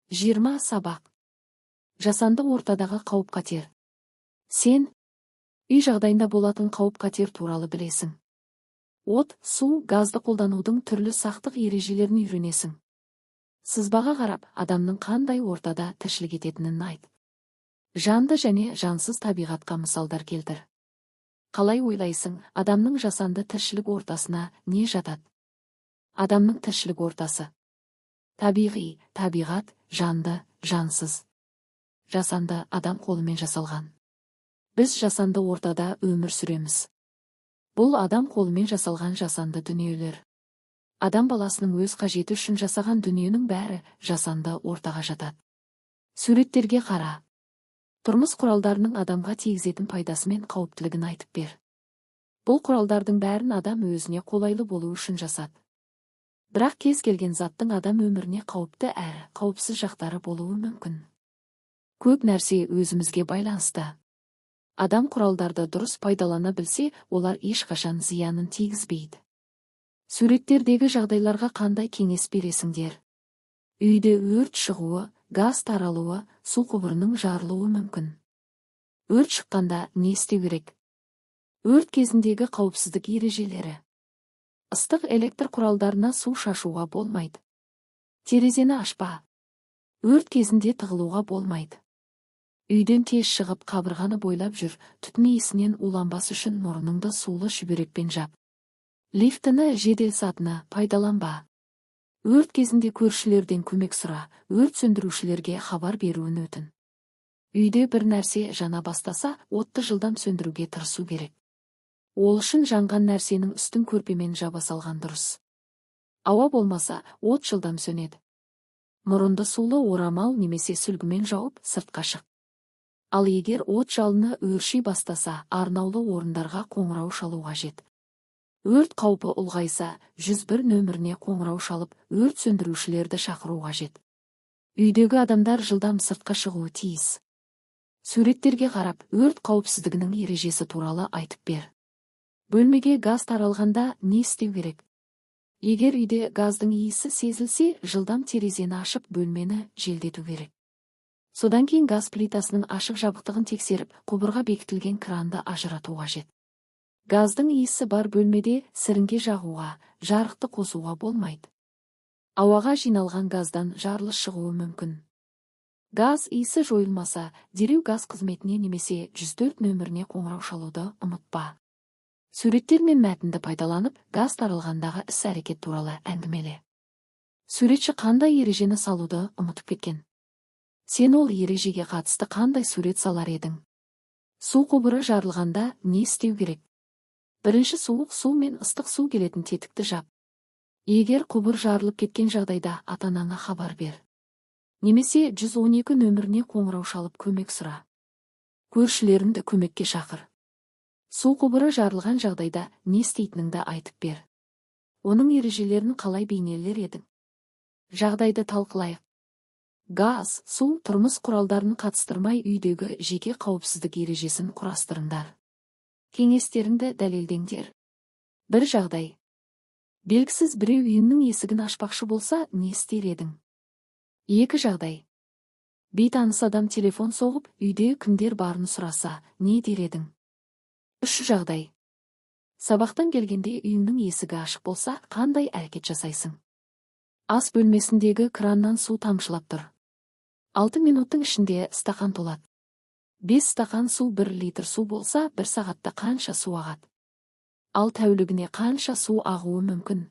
20 сабақ. Жасанды ортадағы қауіп-қатер. Сен үй жағдайында болатын қауіп-қатер туралы білесің. От, су, газды қолданудың түрлі сақтық ережелерін үйренесің. Сызбаға қарап, адамның қандай ортада тіршілік ететінін айт. Жанды және жансыз табиғатқа мысалдар келтір. Қалай ойлайсың, адамның жасанды тіршілік ортасына не жатады? Адамның тіршілік ортасы: табиғи, табиғат, жанды, жансыз. Жасанды, адам қолымен жасалған. Біз жасанды ортада өмір сүреміз. Бұл адам қолымен жасалған жасанды дүниелер. Адам баласының өз қажеті үшін жасаған дүниенің бәрі жасанды ортаға жатады. Суреттерге қара. Тұрмыс құралдарының адамға тигізетін пайдасы мен қауіптілігін айтып бер. Бұл құралдардың бәрін адам өзіне қолайлы болу үшін жасады. Бірақ кез келген заттың адам өміріне қауіпті әрі қауіпсіз жақтары болуы мүмкін. Көп нәрсе өзімізге байланысты. Адам құралдарды дұрыс пайдалана білсе, олар ешқашан зиянын тигізбейді. Суреттердегі жағдайларға қандай кеңес бересіңдер? Үйде өрт шығуы, газ таралуы, су құбырының жарылуы мүмкін. Өрт шыққанда не істеу керек? Өрт кезіндегі қауіпсіздік ережелері. Ыстық электр құралдарына су шашуға болмайды. Терезені ашпа. Өрт кезінде тығылуға болмайды. Үйден тез шығып қабырғаны бойлап жүр, түтін иісінен уланбас үшін мұрныңды сулы шүберекпен жап. Лифтіні жеделсатыны пайдаланба. Өрт кезінде көршілерден көмек сұра, өрт сөндірушілерге хабар беруін өтін. Үйде бір нәрсе жана бастаса, отты жылдам сөндіруге тырысу керек. Ол үшін жанған нәрсенің үстін көрпемен жаба салған дұрыс. Ауа болмаса, от жылдам сөнеді. Мұрынды сулы орамал немесе сүлгімен жауып, сыртқа шық. Ал егер от жалыны өрши бастаса, арнаулы орындарға қоңырау шалу қажет. Өрт қаупі ұлғайса, 101 нөміріне қоңырау шалып, өрт сөндірушілерді шақыру қажет. Үйдегі адамдар жылдам сыртқа шығуы тиіс. Суреттерге қарап, өрт қауіпсіздігінің ережесі туралы айтып бер. Бөлмеге газ таралғанда не істеу керек? Егер үйде газдың иісі сезілсе, жылдам терезені ашып, бөлмені желдету керек. Содан кейін газ плитасының ашық жабықтығын тексеріп, құбырға бекітілген кранды ажырату қажет. Газдың иісі бар бөлмеде сіріңке жағуға, жарықты қосуға болмайды. Ауаға жиналған газдан жарылыс шығуы мүмкін. Газ иісі жойылмаса, дереу газ қызметіне немесе 104 нөміріне қоңырау шалуды ұмытпа. Суреттер мен мәтінді пайдаланып, газ таралғандағы іс-әрекет туралы әңгімеле. Суретші қандай ережені салуды ұмытып кеткен? Сен ол ережеге қатысты қандай сурет салар едің? Су құбыры жарылғанда не істеу керек? Бірінші, суық су мен ыстық су келетін тетікті жап. Егер құбыр жарылып кеткен жағдайда ата-анаңа хабар бер. Немесе 112 нөміріне қоңырау шалып көмек сұра. Көршілеріңді көмекке шақыр. Су құбыры жарылған жағдайда не істейтініңді айтып бер. Оның ережелерін қалай бейнелер едің? Жағдайды талқылайық. Газ, су, тұрмыс құралдарын қатыстырмай үйдегі жеке қауіпсіздік ережесін құрастырыңдар. Кеңестеріңді дәлелдеңдер. Бір жағдай. Белгісіз біреу үйіңнің есігін ашпақшы болса, не істер едің? Екі жағдай. Бейтаныс адам телефон соғып, үйде кімдер барын сұраса, не дер едің? Үш жағдай. Сабақтан келгенде үйіңнің есігі ашық болса, қандай әрекет жасайсың? Ас бөлмесіндегі краннан су тамшылап тұр. 6 минуттың ішінде стақан толады. 5 стақан су 1 литр су болса, 1 сағатта қанша су ағады? Ал тәулігіне қанша су ағуы мүмкін?